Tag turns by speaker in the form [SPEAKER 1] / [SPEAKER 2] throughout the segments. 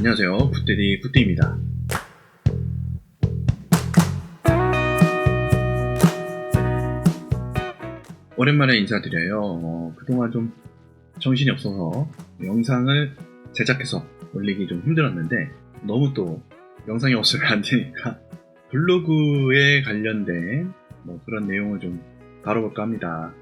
[SPEAKER 1] 안녕하세요. 굿데디 굿데이입니다. 오랜만에 인사드려요. 그동안 좀 정신이 없어서 영상을 제작해서 올리기 좀 힘들었는데 너무 또 영상이 없으면 안 되니까 블로그에 관련된 그런 내용을 좀 다뤄볼까 합니다.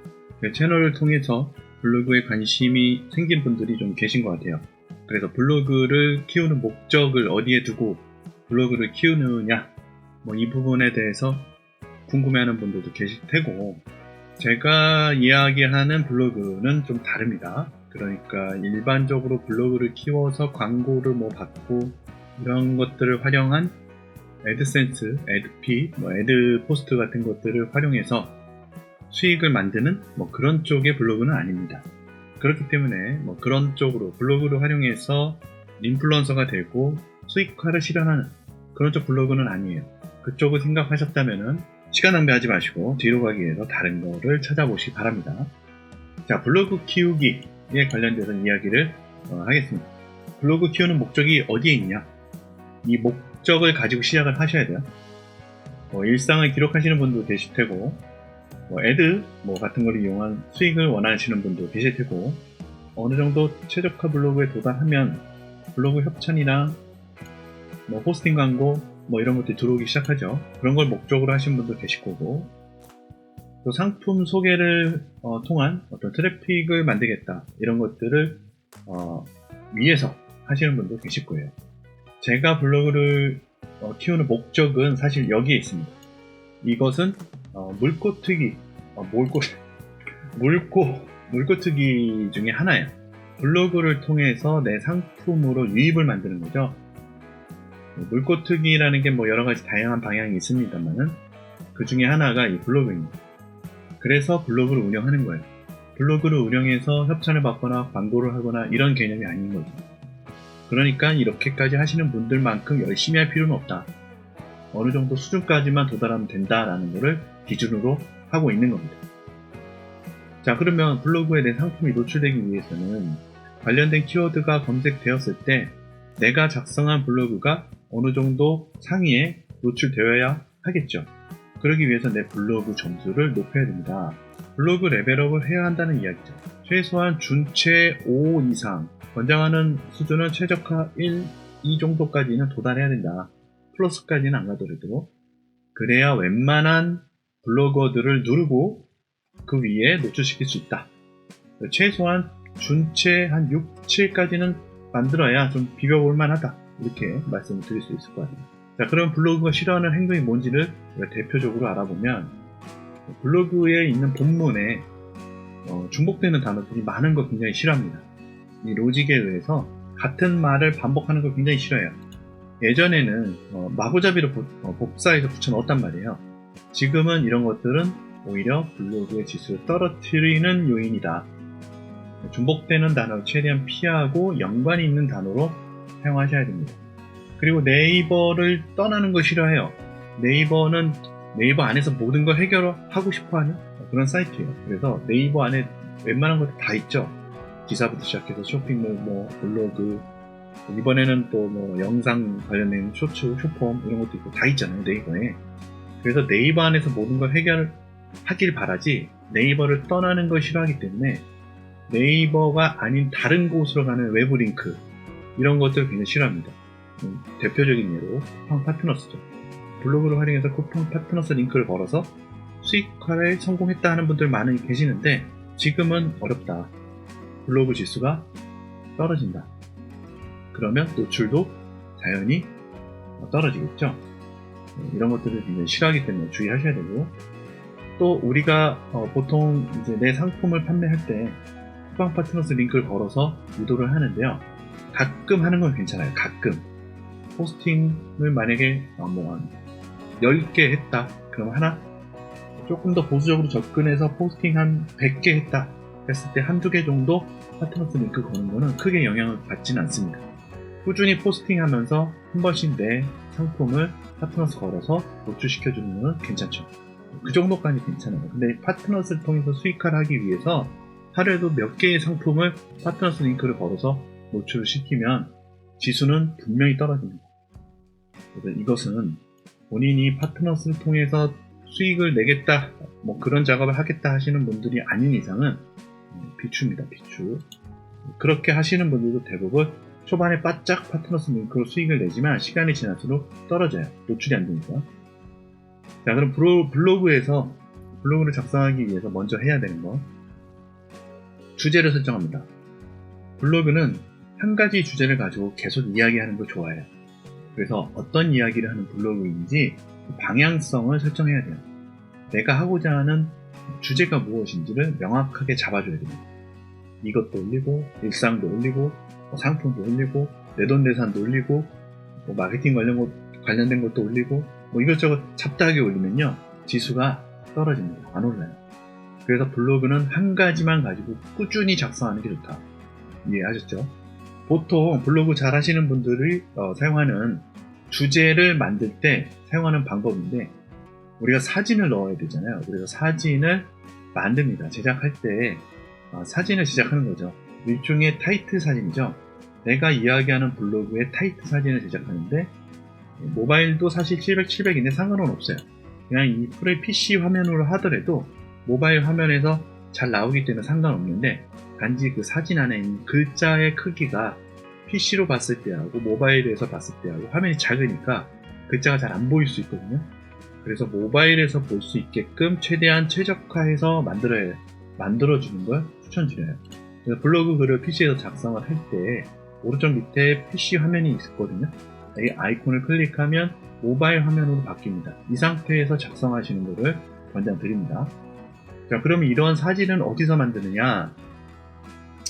[SPEAKER 1] 채널을 통해서 블로그에 관심이 생긴 분들이 좀 계신 것 같아요. 그래서 블로그를 키우는 목적을 어디에 두고 블로그를 키우느냐 이 부분에 대해서 궁금해하는 분들도 계실 테고, 제가 이야기하는 블로그는 좀 다릅니다. 그러니까 일반적으로 블로그를 키워서 광고를 받고 이런 것들을 활용한 애드센스, 애드피, 애드포스트 같은 것들을 활용해서 수익을 만드는 그런 쪽의 블로그는 아닙니다. 그렇기 때문에 그런 쪽으로 블로그를 활용해서 인플루언서가 되고 수익화를 실현하는 그런 쪽 블로그는 아니에요. 그쪽을 생각하셨다면은 시간 낭비하지 마시고 뒤로 가기 위해서 다른 거를 찾아보시기 바랍니다. 자, 블로그 키우기에 관련돼서 이야기를 하겠습니다. 블로그 키우는 목적이 어디에 있냐? 이 목적을 가지고 시작을 하셔야 돼요. 일상을 기록하시는 분도 계실 테고, 애드 같은 걸 이용한 수익을 원하시는 분도 계실 테고, 어느 정도 최적화 블로그에 도달하면 블로그 협찬이나 호스팅 광고 이런 것들이 들어오기 시작하죠. 그런 걸 목적으로 하시는 분도 계실 거고, 또 상품 소개를 통한 어떤 트래픽을 만들겠다 이런 것들을 위해서 하시는 분도 계실 거예요. 제가 블로그를 키우는 목적은 사실 여기에 있습니다. 이것은 물고트기 물고트기 중에 하나예요. 블로그를 통해서 내 상품으로 유입을 만드는 거죠. 물고트기라는 게 여러 가지 다양한 방향이 있습니다만은 그 중에 하나가 이 블로그입니다. 그래서 블로그를 운영하는 거예요. 블로그를 운영해서 협찬을 받거나 광고를 하거나 이런 개념이 아닌 거죠. 그러니까 이렇게까지 하시는 분들만큼 열심히 할 필요는 없다. 어느 정도 수준까지만 도달하면 된다라는 것을 기준으로 하고 있는 겁니다. 자, 그러면 블로그에 내 상품이 노출되기 위해서는 관련된 키워드가 검색되었을 때 내가 작성한 블로그가 어느 정도 상위에 노출되어야 하겠죠. 그러기 위해서 내 블로그 점수를 높여야 됩니다. 블로그 레벨업을 해야 한다는 이야기죠. 최소한 준최 5 이상, 권장하는 수준은 최적화 1, 2 정도까지는 도달해야 된다. 플러스까지는 안 가더라도. 그래야 웬만한 블로거들을 누르고 그 위에 노출시킬 수 있다. 최소한 준체 한 6, 7까지는 만들어야 좀 비벼볼 만하다. 이렇게 말씀을 드릴 수 있을 것 같아요. 자, 그럼 블로그가 싫어하는 행동이 뭔지를 대표적으로 알아보면, 블로그에 있는 본문에 중복되는 단어들이 많은 거 굉장히 싫어합니다. 이 로직에 의해서 같은 말을 반복하는 걸 굉장히 싫어해요. 예전에는 마구잡이로 복사해서 붙여넣었단 말이에요. 지금은 이런 것들은 오히려 블로그의 지수를 떨어뜨리는 요인이다. 중복되는 단어를 최대한 피하고 연관이 있는 단어로 사용하셔야 됩니다. 그리고 네이버를 떠나는 걸 싫어해요. 네이버는 네이버 안에서 모든 걸 해결하고 싶어하는 그런 사이트예요. 그래서 네이버 안에 웬만한 것도 다 있죠. 기사부터 시작해서 쇼핑몰, 블로그, 이번에는 또 영상 관련된 쇼츠, 쇼폼 이런 것도 있고 다 있잖아요, 네이버에. 그래서 네이버 안에서 모든 걸 해결하길 바라지 네이버를 떠나는 걸 싫어하기 때문에 네이버가 아닌 다른 곳으로 가는 외부 링크 이런 것들을 굉장히 싫어합니다. 대표적인 예로 쿠팡 파트너스죠. 블로그를 활용해서 쿠팡 파트너스 링크를 걸어서 수익화에 성공했다 하는 분들 많이 계시는데 지금은 어렵다. 블로그 지수가 떨어진다. 그러면 노출도 자연히 떨어지겠죠. 이런 것들을 굉장히 싫어하기 때문에 주의하셔야 되고, 또 우리가 보통 이제 내 상품을 판매할 때 쿠팡 파트너스 링크를 걸어서 유도를 하는데요. 가끔 하는 건 괜찮아요. 가끔 포스팅을 만약에 10개 했다. 그럼 하나 조금 더 보수적으로 접근해서 포스팅 한 100개 했다 했을 때 한두 개 정도 파트너스 링크 거는 거는 크게 영향을 받지는 않습니다. 꾸준히 포스팅하면서 한 번씩 내 상품을 파트너스 걸어서 노출시켜주는 건 괜찮죠. 그 정도까지 괜찮아요. 근데 파트너스를 통해서 수익화를 하기 위해서 하루에도 몇 개의 상품을 파트너스 링크를 걸어서 노출을 시키면 지수는 분명히 떨어집니다. 그래서 이것은 본인이 파트너스를 통해서 수익을 내겠다, 뭐 그런 작업을 하겠다 하시는 분들이 아닌 이상은 비추입니다. 비추. 그렇게 하시는 분들도 대부분 초반에 바짝 파트너스 링크로 수익을 내지만 시간이 지날수록 떨어져요. 노출이 안 되니까. 자, 그럼 블로그를 작성하기 위해서 먼저 해야 되는 거, 주제를 설정합니다. 블로그는 한 가지 주제를 가지고 계속 이야기하는 걸 좋아해요. 그래서 어떤 이야기를 하는 블로그인지 방향성을 설정해야 돼요. 내가 하고자 하는 주제가 무엇인지를 명확하게 잡아줘야 됩니다. 이것도 올리고, 일상도 올리고, 상품도 올리고, 내돈내산도 올리고, 마케팅 관련된 것도 올리고, 이것저것 잡다하게 올리면요, 지수가 떨어집니다. 안 올라요. 그래서 블로그는 한 가지만 가지고 꾸준히 작성하는 게 좋다. 이해하셨죠? 보통 블로그 잘 하시는 분들이 사용하는 주제를 만들 때 사용하는 방법인데, 우리가 사진을 넣어야 되잖아요. 그래서 사진을 만듭니다. 제작할 때 사진을 제작하는 거죠. 일종의 타이틀 사진이죠. 내가 이야기하는 블로그의 타이틀 사진을 제작하는데, 모바일도 사실 700인데 상관은 없어요. 그냥 이 풀의 PC 화면으로 하더라도 모바일 화면에서 잘 나오기 때문에 상관없는데, 단지 그 사진 안에 있는 글자의 크기가 PC로 봤을 때하고 모바일에서 봤을 때하고 화면이 작으니까 글자가 잘 안 보일 수 있거든요. 그래서 모바일에서 볼 수 있게끔 최대한 최적화해서 만들어주는 걸 추천드려요. 그래서 블로그 글을 PC에서 작성을 할 때 오른쪽 밑에 PC 화면이 있거든요. 이 아이콘을 클릭하면 모바일 화면으로 바뀝니다. 이 상태에서 작성하시는 것을 권장드립니다. 자, 그럼 이런 사진은 어디서 만드느냐?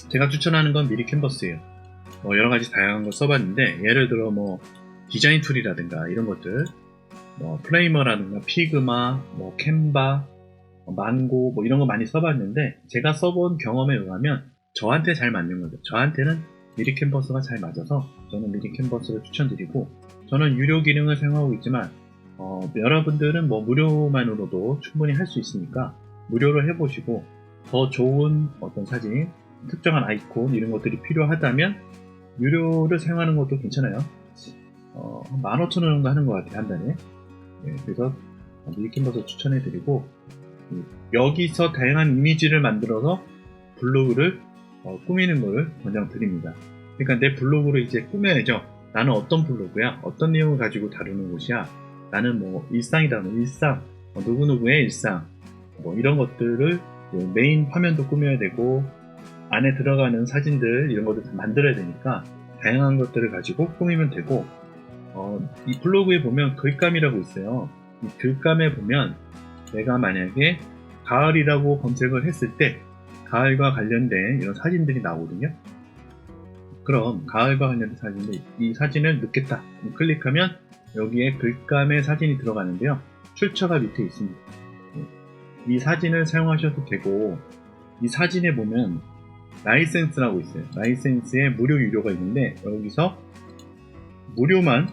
[SPEAKER 1] 제가 추천하는 건 미리 캔버스예요. 여러 가지 다양한 걸 써봤는데, 예를 들어 디자인 툴이라든가 이런 것들, 플레이머라든가 피그마, 캔바, 망고 이런 거 많이 써봤는데, 제가 써본 경험에 의하면 저한테 잘 맞는 거죠. 저한테는 미리 캔버스가 잘 맞아서 저는 미리 캔버스를 추천드리고, 저는 유료 기능을 사용하고 있지만 여러분들은 무료만으로도 충분히 할 수 있으니까 무료로 해보시고, 더 좋은 어떤 사진, 특정한 아이콘 이런 것들이 필요하다면 유료를 사용하는 것도 괜찮아요. 15,000원 정도 하는 것 같아요, 한 달에. 그래서 미리 캔버스 추천해드리고, 여기서 다양한 이미지를 만들어서 블로그를 꾸미는 것을 권장드립니다. 그러니까 내 블로그를 이제 꾸며야죠. 나는 어떤 블로그야? 어떤 내용을 가지고 다루는 곳이야? 나는 일상이라면 일상, 누구누구의 일상, 이런 것들을 메인 화면도 꾸며야 되고, 안에 들어가는 사진들 이런 것들 다 만들어야 되니까 다양한 것들을 가지고 꾸미면 되고, 이 블로그에 보면 글감이라고 있어요. 이 글감에 보면 내가 만약에 가을이라고 검색을 했을 때 가을과 관련된 이런 사진들이 나오거든요. 그럼 가을과 관련된 사진인데, 이 사진을 넣겠다 클릭하면 여기에 글감의 사진이 들어가는데요, 출처가 밑에 있습니다. 이 사진을 사용하셔도 되고, 이 사진에 보면 라이센스라고 있어요. 라이센스에 무료 유료가 있는데, 여기서 무료만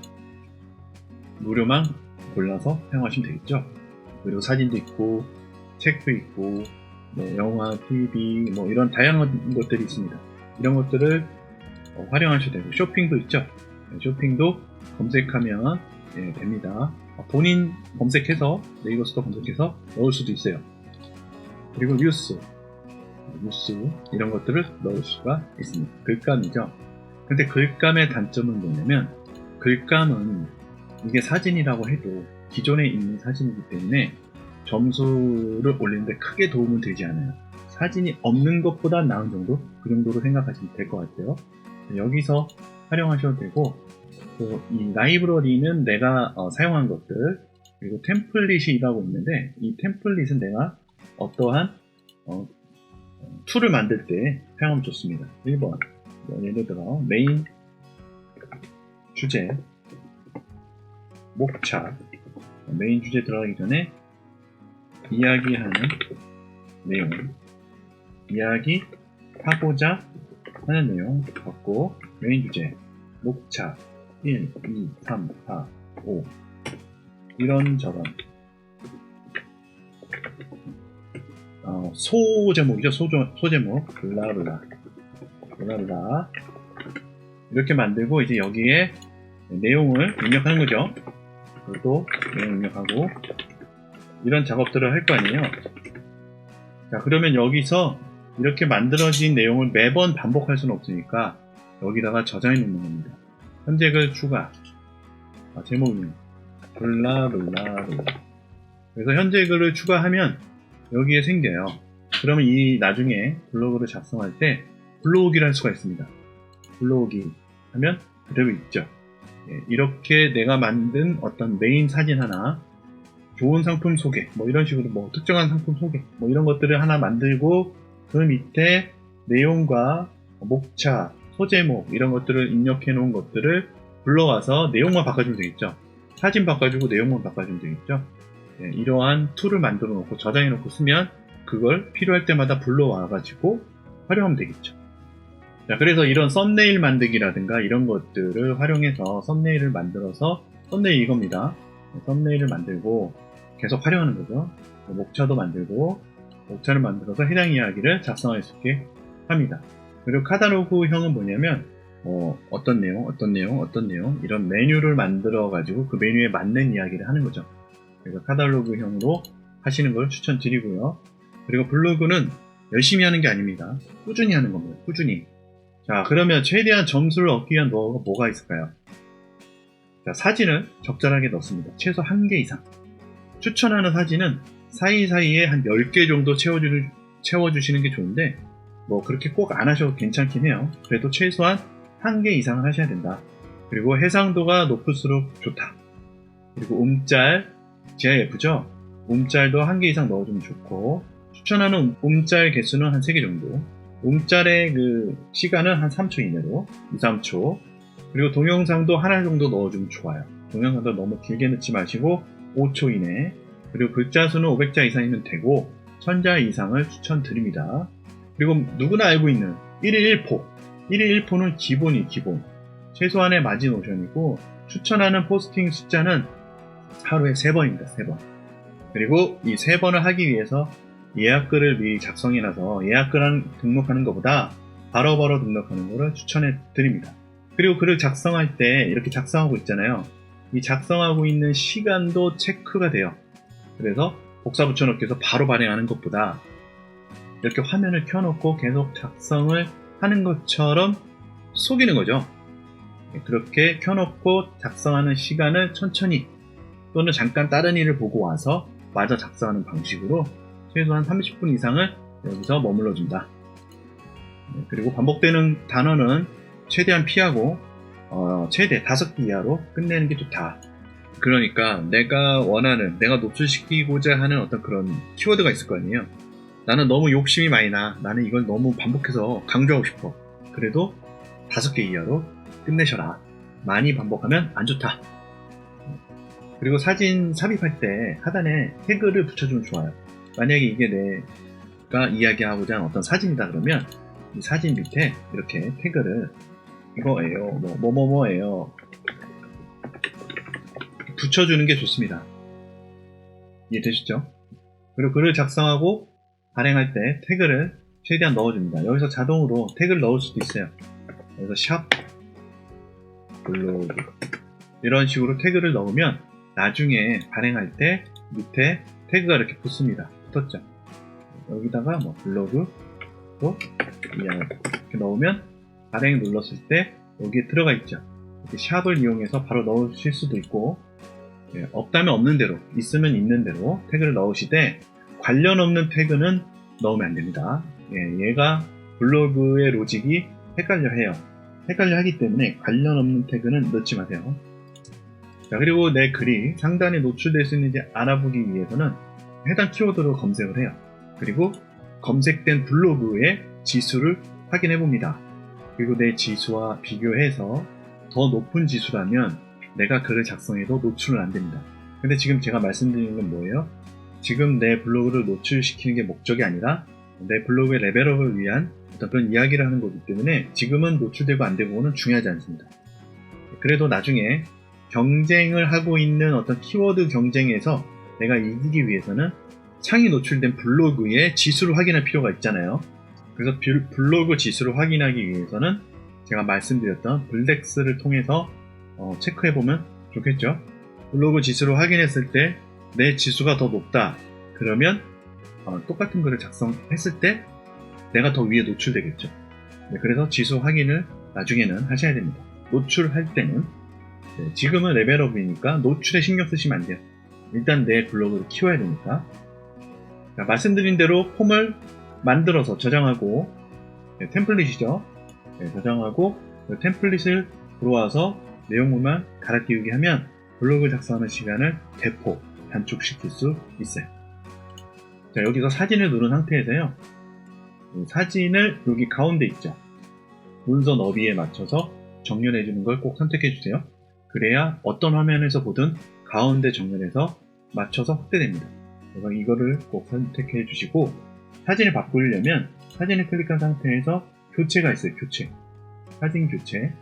[SPEAKER 1] 골라서 사용하시면 되겠죠. 그리고 사진도 있고 책도 있고 영화, TV 이런 다양한 것들이 있습니다. 이런 것들을 활용하셔도 되고, 쇼핑도 있죠. 쇼핑도 검색하면 됩니다. 본인 검색해서 네이버 스토어 검색해서 넣을 수도 있어요. 그리고 뉴스 이런 것들을 넣을 수가 있습니다. 글감이죠. 근데 글감의 단점은 뭐냐면, 글감은 이게 사진이라고 해도 기존에 있는 사진이기 때문에 점수를 올리는데 크게 도움은 되지 않아요. 사진이 없는 것보다 나은 정도? 그 정도로 생각하시면 될 것 같아요. 여기서 활용하셔도 되고, 또 이 라이브러리는 내가 사용한 것들, 그리고 템플릿이라고 있는데, 이 템플릿은 내가 어떠한 툴을 만들 때 사용하면 좋습니다. 1번 예를 들어 메인 주제 목차, 메인 주제 들어가기 전에 이야기하는 내용, 이야기하고자 하는 내용 받고, 메인 주제 목차 1, 2, 3, 4, 5 이런저런 소제목이죠. 소제목 블라블라 이렇게 만들고 이제 여기에 내용을 입력하는 거죠. 그리고 내용 입력하고 이런 작업들을 할 거 아니에요. 자, 그러면 여기서 이렇게 만들어진 내용을 매번 반복할 수는 없으니까 여기다가 저장해 놓는 겁니다. 현재글 추가. 제목이 블라블라블라. 그래서 현재글을 추가하면 여기에 생겨요. 그러면 이 나중에 블로그를 작성할 때 불러오기를 할 수가 있습니다. 불러오기 하면 그대로 있죠. 이렇게 내가 만든 어떤 메인 사진 하나, 좋은 상품 소개, 뭐 이런 식으로 뭐 특정한 상품 소개, 뭐 이런 것들을 하나 만들고 그 밑에 내용과 목차, 소제목 이런 것들을 입력해 놓은 것들을 불러와서 내용만 바꿔주면 되겠죠. 사진 바꿔주고 내용만 바꿔주면 되겠죠. 이러한 툴을 만들어 놓고 저장해 놓고 쓰면 그걸 필요할 때마다 불러와 가지고 활용하면 되겠죠. 자, 그래서 이런 썸네일 만들기라든가 이런 것들을 활용해서 썸네일을 만들어서 썸네일 이겁니다. 썸네일을 만들고 계속 활용하는 거죠. 목차도 만들고 목차를 만들어서 해당 이야기를 작성할 수 있게 합니다. 그리고 카탈로그형은 뭐냐면 어떤 내용 이런 메뉴를 만들어 가지고 그 메뉴에 맞는 이야기를 하는 거죠. 그래서 카탈로그형으로 하시는 걸 추천드리고요. 그리고 블로그는 열심히 하는 게 아닙니다. 꾸준히 하는 겁니다. 꾸준히. 자, 그러면 최대한 점수를 얻기 위한 노하우가 뭐가 있을까요? 자, 사진을 적절하게 넣습니다. 최소 1개 이상. 추천하는 사진은 사이사이에 한 10개 정도 채워주시는 게 좋은데 뭐 그렇게 꼭 안 하셔도 괜찮긴 해요. 그래도 최소한 1개 이상은 하셔야 된다. 그리고 해상도가 높을수록 좋다. 그리고 GIF죠? 움짤도 1개 이상 넣어주면 좋고, 추천하는 움짤 개수는 한 3개 정도. 움짤의 그 시간은 한 3초 이내로, 2, 3초. 그리고 동영상도 하나 정도 넣어주면 좋아요. 동영상도 너무 길게 넣지 마시고 5초 이내. 그리고 글자 수는 500자 이상이면 되고 1000자 이상을 추천드립니다. 그리고 누구나 알고 있는 1일 1포. 1일 1포는 기본. 최소한의 마지노션이고 추천하는 포스팅 숫자는 하루에 3번입니다. 3번. 그리고 이 3번을 하기 위해서 예약글을 미리 작성해놔서 예약글 등록하는 것보다 바로바로 등록하는 것을 추천해 드립니다. 그리고 글을 작성할 때 이렇게 작성하고 있잖아요. 이 작성하고 있는 시간도 체크가 돼요. 그래서 복사 붙여넣기 해서 바로 발행하는 것보다 이렇게 화면을 켜놓고 계속 작성을 하는 것처럼 속이는 거죠. 그렇게 켜놓고 작성하는 시간을 천천히 또는 잠깐 다른 일을 보고 와서 마저 작성하는 방식으로 최소한 30분 이상을 여기서 머물러 준다. 그리고 반복되는 단어는 최대한 피하고 최대 5개 이하로 끝내는 게 좋다. 그러니까 내가 노출시키고자 하는 어떤 그런 키워드가 있을 거 아니에요. 나는 너무 욕심이 많이 나. 나는 이걸 너무 반복해서 강조하고 싶어. 그래도 5개 이하로 끝내셔라. 많이 반복하면 안 좋다. 그리고 사진 삽입할 때 하단에 태그를 붙여주면 좋아요. 만약에 이게 내가 이야기하고자 하는 어떤 사진이다 그러면 이 사진 밑에 이렇게 태그를 이거예요, 뭐뭐뭐예요 붙여주는 게 좋습니다. 이해되시죠? 그리고 글을 작성하고 발행할 때 태그를 최대한 넣어줍니다. 여기서 자동으로 태그를 넣을 수도 있어요. 그래서 샵 블로그 이런 식으로 태그를 넣으면 나중에 발행할 때 밑에 태그가 이렇게 붙습니다. 붙었죠? 여기다가 뭐 블로그 또 이렇게 넣으면 발행 눌렀을 때 여기에 들어가 있죠. 이렇게 샵을 이용해서 바로 넣으실 수도 있고, 없다면 없는 대로, 있으면 있는 대로 태그를 넣으시되 관련 없는 태그는 넣으면 안 됩니다. 얘가 블로그의 로직이 헷갈려 하기 때문에 관련 없는 태그는 넣지 마세요. 자, 그리고 내 글이 상단에 노출될 수 있는지 알아보기 위해서는 해당 키워드로 검색을 해요. 그리고 검색된 블로그의 지수를 확인해 봅니다. 그리고 내 지수와 비교해서 더 높은 지수라면 내가 글을 작성해도 노출은 안 됩니다. 근데 지금 제가 말씀드리는 건 뭐예요? 지금 내 블로그를 노출시키는 게 목적이 아니라 내 블로그의 레벨업을 위한 어떤 그런 이야기를 하는 거기 때문에 지금은 노출되고 안 되고는 중요하지 않습니다. 그래도 나중에 경쟁을 하고 있는 어떤 키워드 경쟁에서 내가 이기기 위해서는 창이 노출된 블로그의 지수를 확인할 필요가 있잖아요. 그래서 블로그 지수를 확인하기 위해서는 제가 말씀드렸던 블덱스를 통해서 체크해보면 좋겠죠. 블로그 지수로 확인했을 때 내 지수가 더 높다 그러면 똑같은 글을 작성했을 때 내가 더 위에 노출되겠죠. 네, 그래서 지수 확인을 나중에는 하셔야 됩니다. 노출할 때는 지금은 레벨업이니까 노출에 신경 쓰시면 안 돼요. 일단 내 블로그를 키워야 되니까. 자, 말씀드린 대로 폼을 만들어서 저장하고 템플릿이죠. 저장하고 템플릿을 들어와서 내용물만 갈아 끼우기 하면 블로그 작성하는 시간을 대폭 단축시킬 수 있어요. 자, 여기서 사진을 누른 상태에서요. 사진을 여기 가운데 있죠. 문서 너비에 맞춰서 정렬해 주는 걸 꼭 선택해 주세요. 그래야 어떤 화면에서 보든 가운데 정렬해서 맞춰서 확대됩니다. 그래서 이거를 꼭 선택해 주시고 사진을 바꾸려면 사진을 클릭한 상태에서 교체가 있어요. 교체. 사진 교체.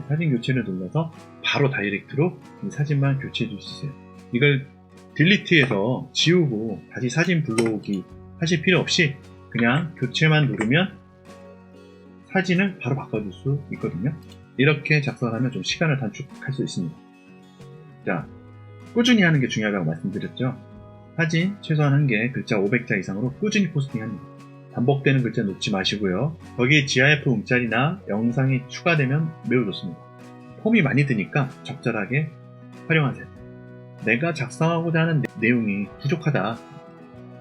[SPEAKER 1] 사진 교체를 눌러서 바로 다이렉트로 이 사진만 교체해 줄 수 있어요. 이걸 딜리트해서 지우고 다시 사진 불러오기 하실 필요 없이 그냥 교체만 누르면 사진을 바로 바꿔줄 수 있거든요. 이렇게 작성하면 좀 시간을 단축할 수 있습니다. 자, 꾸준히 하는 게 중요하다고 말씀드렸죠. 사진 최소한 1개, 글자 500자 이상으로 꾸준히 포스팅합니다. 반복되는 글자 놓지 마시고요. 거기에 GIF 움짤이나 영상이 추가되면 매우 좋습니다. 폼이 많이 드니까 적절하게 활용하세요. 내가 작성하고자 하는 내용이 부족하다.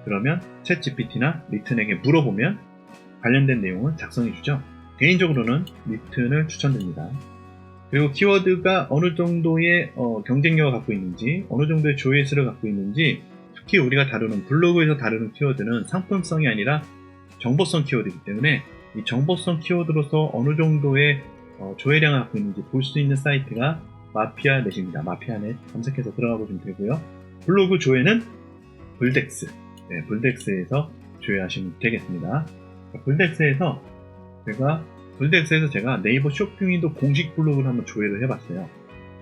[SPEAKER 1] 그러면 챗GPT나 리튼에게 물어보면 관련된 내용을 작성해주죠. 개인적으로는 리튼을 추천드립니다. 그리고 키워드가 어느 정도의 경쟁력을 갖고 있는지, 어느 정도의 조회수를 갖고 있는지, 특히 우리가 다루는 블로그에서 다루는 키워드는 상품성이 아니라 정보성 키워드이기 때문에 이 정보성 키워드로서 어느 정도의 조회량을 갖고 있는지 볼 수 있는 사이트가 마피아넷입니다. 마피아넷 검색해서 들어가 보시면 되고요. 블로그 조회는 블덱스, 블덱스에서 조회하시면 되겠습니다. 블덱스에서 제가 네이버 쇼핑윈도 공식 블로그를 한번 조회를 해봤어요.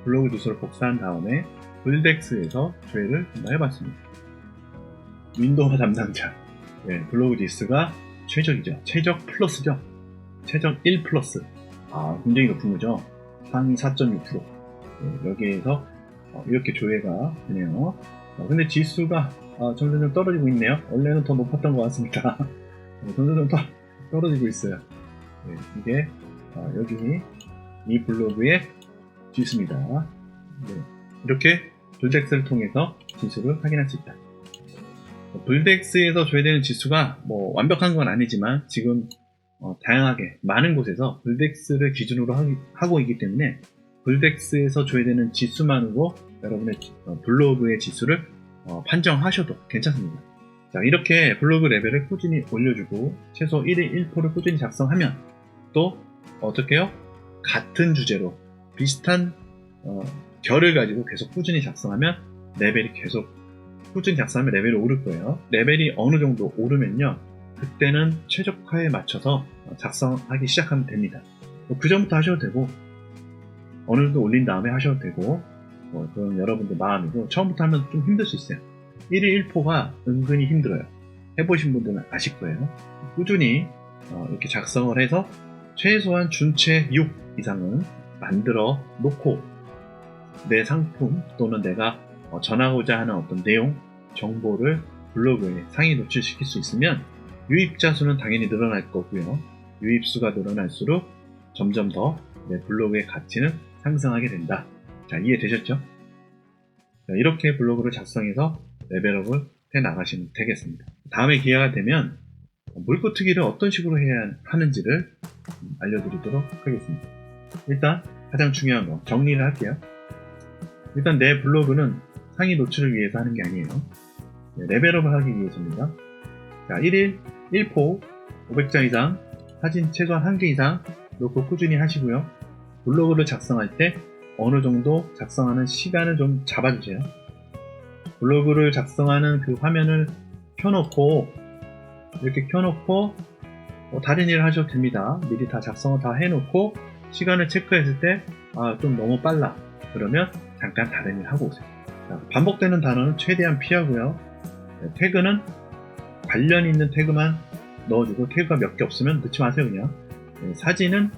[SPEAKER 1] 블로그 주소를 복사한 다음에 블덱스에서 조회를 한번 해봤습니다. 윈도우 담당자, 블로그 지수가 최적이죠. 최적 플러스죠. 최적 1 플러스. 굉장히 높은 거죠. 상위 4.6%. 여기에서 이렇게 조회가 되네요. 근데 지수가 점점 떨어지고 있네요. 원래는 더 높았던 것 같습니다. 점점 떨어지고 있어요. 이게 여기 이 블로그의 지수입니다. 이렇게 블덱스를 통해서 지수를 확인할 수 있다. 블덱스에서 조회되는 지수가 완벽한 건 아니지만 지금 다양하게 많은 곳에서 블덱스를 기준으로 하고 있기 때문에 블덱스에서 조회되는 지수만으로 여러분의 블로그의 지수를 판정하셔도 괜찮습니다. 자, 이렇게 블로그 레벨을 꾸준히 올려주고 최소 1일 1포를 꾸준히 작성하면 또 어떻게 해요? 같은 주제로 비슷한 결을 가지고 계속 꾸준히 작성하면 레벨이 계속 꾸준히 작성하면 레벨이 오를 거예요. 레벨이 어느 정도 오르면요, 그때는 최적화에 맞춰서 작성하기 시작하면 됩니다. 그 전부터 하셔도 되고 어느 정도 올린 다음에 하셔도 되고 그건 여러분들 마음이고 처음부터 하면 좀 힘들 수 있어요. 1일 1포가 은근히 힘들어요. 해보신 분들은 아실 거예요. 꾸준히 이렇게 작성을 해서 최소한 준체 6 이상은 만들어 놓고 내 상품 또는 내가 전하고자 하는 어떤 내용, 정보를 블로그에 상위 노출시킬 수 있으면 유입자 수는 당연히 늘어날 거고요. 유입수가 늘어날수록 점점 더 내 블로그의 가치는 상승하게 된다. 자, 이해되셨죠? 자, 이렇게 블로그를 작성해서 레벨업을 해 나가시면 되겠습니다. 다음에 기회가 되면 물고트기를 어떤 식으로 해야 하는지를 알려드리도록 하겠습니다. 일단 가장 중요한 거 정리를 할게요. 일단 내 블로그는 상위 노출을 위해서 하는 게 아니에요. 레벨업을 하기 위해서입니다. 자, 1일 1포 500자 이상 사진 최소한 1개 이상 놓고 꾸준히 하시고요. 블로그를 작성할 때 어느 정도 작성하는 시간을 좀 잡아주세요. 블로그를 작성하는 그 화면을 켜놓고 이렇게 켜놓고 다른 일을 하셔도 됩니다. 미리 다 작성을 다 해놓고 시간을 체크했을 때 좀 너무 빨라 그러면 잠깐 다른 일 하고 오세요. 자, 반복되는 단어는 최대한 피하고요. 태그는 관련 있는 태그만 넣어주고 태그가 몇 개 없으면 넣지 마세요. 그냥 사진은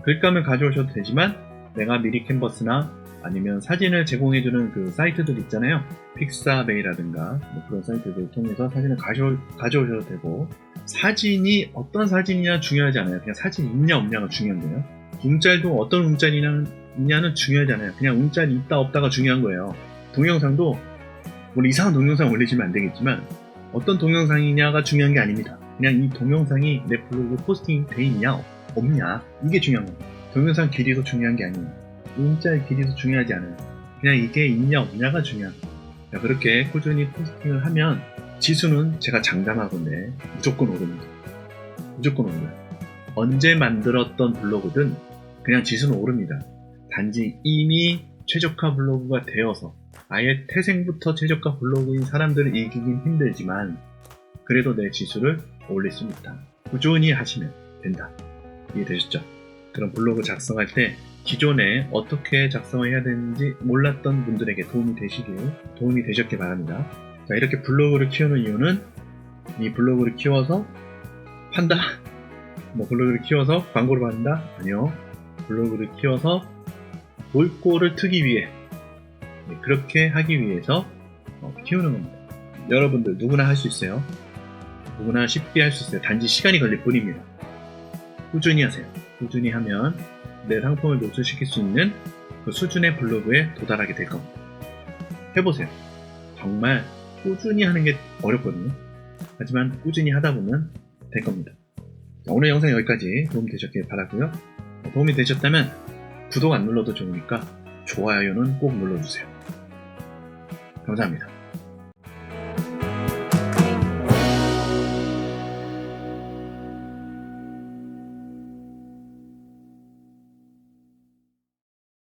[SPEAKER 1] 글감을 가져오셔도 되지만 내가 미리 캔버스나 아니면 사진을 제공해주는 그 사이트들 있잖아요. 픽사베이라든가 뭐 그런 사이트들 통해서 사진을 가져오셔도 되고, 사진이 어떤 사진이냐 중요하지 않아요. 그냥 사진이 있냐 없냐가 중요한 거예요. 움짤도 어떤 움짤이냐는 중요하지 않아요. 그냥 움짤이 있다 없다가 중요한 거예요. 동영상도 물론 이상한 동영상 올리시면 안 되겠지만 어떤 동영상이냐가 중요한 게 아닙니다. 그냥 이 동영상이 내 블로그에 포스팅이 돼 있냐 없냐, 이게 중요한 겁니다. 동영상 길이도 중요한 게 아니에요. 움짤 길이도 중요하지 않아요. 그냥 이게 있냐 없냐가 중요한 거예요. 그렇게 꾸준히 포스팅을 하면 지수는 제가 장담하건데 무조건 오릅니다. 무조건 오릅니다. 언제 만들었던 블로그든 그냥 지수는 오릅니다. 단지 이미 최저가 블로그가 되어서 아예 태생부터 최저가 블로그인 사람들을 이기긴 힘들지만 그래도 내 지수를 올릴 수 있다. 꾸준히 하시면 된다. 이해되셨죠? 그럼 블로그 작성할 때 기존에 어떻게 작성을 해야 되는지 몰랐던 분들에게 도움이 되셨길 바랍니다. 자, 이렇게 블로그를 키우는 이유는 이 블로그를 키워서 판다? 뭐 블로그를 키워서 광고를 받는다? 아니요. 블로그를 키워서 돌고를 트기 위해, 그렇게 하기 위해서 키우는 겁니다. 여러분들 누구나 할 수 있어요. 누구나 쉽게 할 수 있어요. 단지 시간이 걸릴 뿐입니다. 꾸준히 하세요. 꾸준히 하면 내 상품을 노출시킬 수 있는 그 수준의 블로그에 도달하게 될 겁니다. 해보세요. 정말 꾸준히 하는 게 어렵거든요. 하지만 꾸준히 하다 보면 될 겁니다. 자, 오늘 영상 여기까지 도움 되셨길 바라고요. 도움이 되셨다면 구독 안 눌러도 좋으니까 좋아요는 꼭 눌러주세요. 감사합니다.